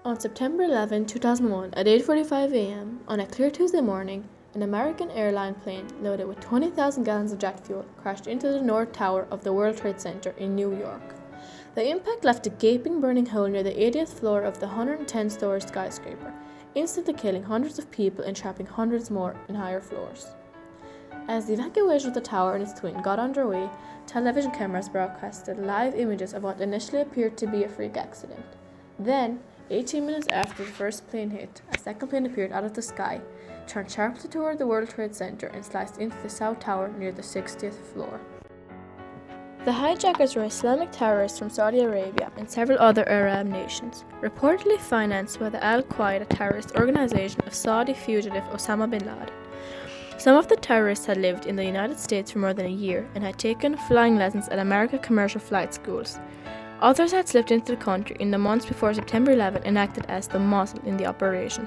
On September 11, 2001, at 8:45 a.m., on a clear Tuesday morning, an American airline plane loaded with 20,000 gallons of jet fuel crashed into the North Tower of the World Trade Center in New York. The impact left a gaping burning hole near the 80th floor of the 110-story skyscraper, instantly killing hundreds of people and trapping hundreds more in higher floors. As the evacuation of the tower and its twin got underway, television cameras broadcasted live images of what initially appeared to be a freak accident. Then, 18 minutes after the first plane hit, a second plane appeared out of the sky, turned sharply toward the World Trade Center, and sliced into the South Tower near the 60th floor. The hijackers were Islamic terrorists from Saudi Arabia and several other Arab nations, reportedly financed by the Al-Qaeda terrorist organization of Saudi fugitive Osama bin Laden. Some of the terrorists had lived in the United States for more than a year and had taken flying lessons at American commercial flight schools. Others had slipped into the country in the months before September 11 and acted as the muzzle in the operation.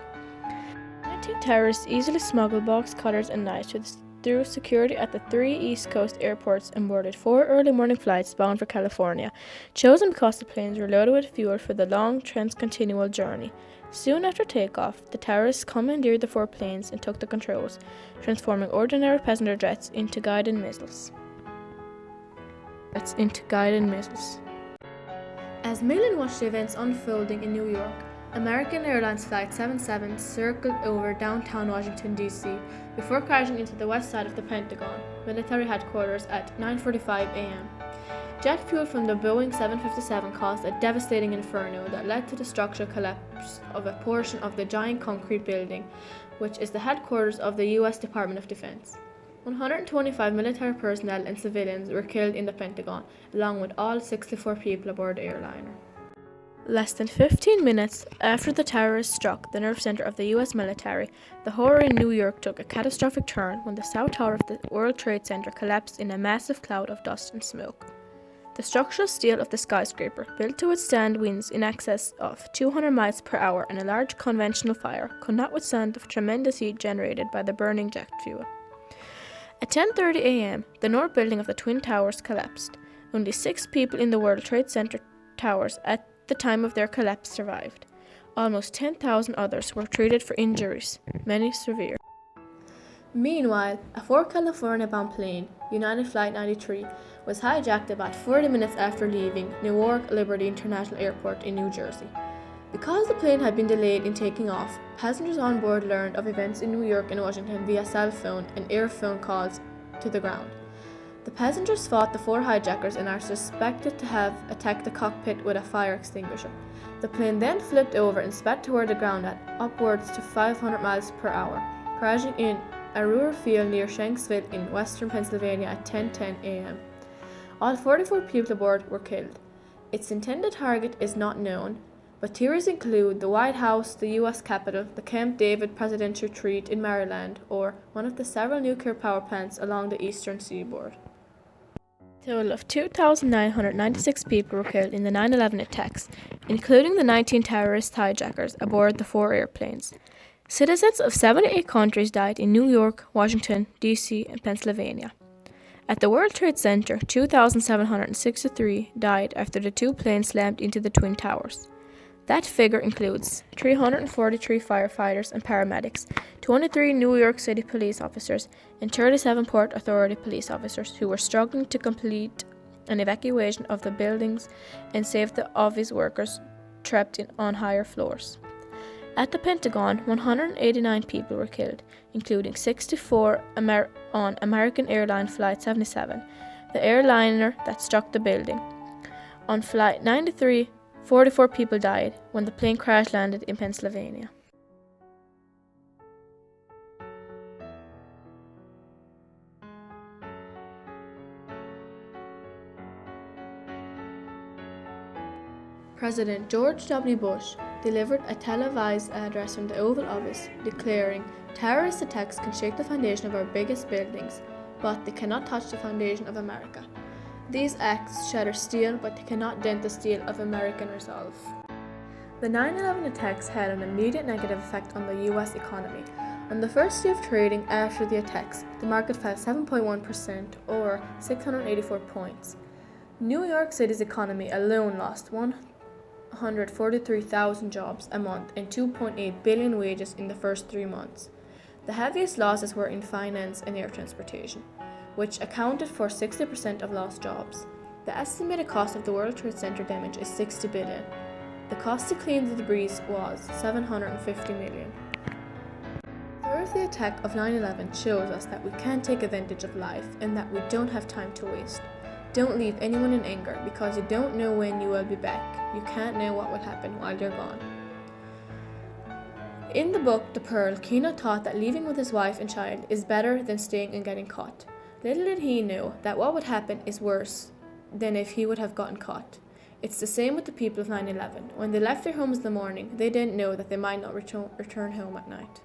19 terrorists easily smuggled box cutters and knives through security at the 3 East Coast airports and boarded 4 early morning flights bound for California, chosen because the planes were loaded with fuel for the long transcontinental journey. Soon after takeoff, the terrorists commandeered the 4 planes and took the controls, transforming ordinary passenger jets into guided missiles. As Malin watched the events unfolding in New York, American Airlines Flight 77 circled over downtown Washington, D.C. before crashing into the west side of the Pentagon military headquarters at 9:45 a.m. Jet fuel from the Boeing 757 caused a devastating inferno that led to the structural collapse of a portion of the giant concrete building, which is the headquarters of the U.S. Department of Defense. 125 military personnel and civilians were killed in the Pentagon, along with all 64 people aboard the airliner. Less than 15 minutes after the terrorists struck the nerve center of the U.S. military, the horror in New York took a catastrophic turn when the South Tower of the World Trade Center collapsed in a massive cloud of dust and smoke. The structural steel of the skyscraper, built to withstand winds in excess of 200 miles per hour and a large conventional fire, could not withstand the tremendous heat generated by the burning jet fuel. At 10:30 a.m., the north building of the Twin Towers collapsed. Only 6 people in the World Trade Center towers at the time of their collapse survived. Almost 10,000 others were treated for injuries, many severe. Meanwhile, a 4 California-bound plane, United Flight 93, was hijacked about 40 minutes after leaving Newark Liberty International Airport in New Jersey. Because the plane had been delayed in taking off, passengers on board learned of events in New York and Washington via cell phone and airphone calls to the ground. The passengers fought the 4 hijackers and are suspected to have attacked the cockpit with a fire extinguisher. The plane then flipped over and sped toward the ground at upwards to 500 miles per hour, crashing in a rural field near Shanksville in western Pennsylvania at 10:10 a.m. All 44 people aboard were killed. Its intended target is not known, but theories include the White House, the U.S. Capitol, the Camp David presidential retreat in Maryland, or one of the several nuclear power plants along the eastern seaboard. A total of 2,996 people were killed in the 9/11 attacks, including the 19 terrorist hijackers aboard the 4 airplanes. Citizens of 78 countries died in New York, Washington, D.C., and Pennsylvania. At the World Trade Center, 2,763 died after the 2 planes slammed into the Twin Towers. That figure includes 343 firefighters and paramedics, 23 New York City police officers, and 37 Port Authority police officers who were struggling to complete an evacuation of the buildings and save the office workers trapped on higher floors. At the Pentagon, 189 people were killed, including 64 on American Airlines Flight 77, the airliner that struck the building. On Flight 93, 44 people died when the plane crash-landed in Pennsylvania. President George W. Bush delivered a televised address from the Oval Office declaring, "Terrorist attacks can shake the foundation of our biggest buildings, but they cannot touch the foundation of America. These acts shatter steel, but they cannot dent the steel of American resolve." The 9/11 attacks had an immediate negative effect on the U.S. economy. On the first day of trading after the attacks, the market fell 7.1% or 684 points. New York City's economy alone lost 143,000 jobs a month and 2.8 billion wages in the first 3 months. The heaviest losses were in finance and air transportation, which accounted for 60% of lost jobs. The estimated cost of the World Trade Center damage is 60 billion. The cost to clean the debris was 750 million. The horrific attack of 9/11 shows us that we can't take advantage of life and that we don't have time to waste. Don't leave anyone in anger because you don't know when you will be back. You can't know what will happen while you're gone. In the book The Pearl, Kino thought that leaving with his wife and child is better than staying and getting caught. Little did he know that what would happen is worse than if he would have gotten caught. It's the same with the people of 9/11. When they left their homes in the morning, they didn't know that they might not return home at night.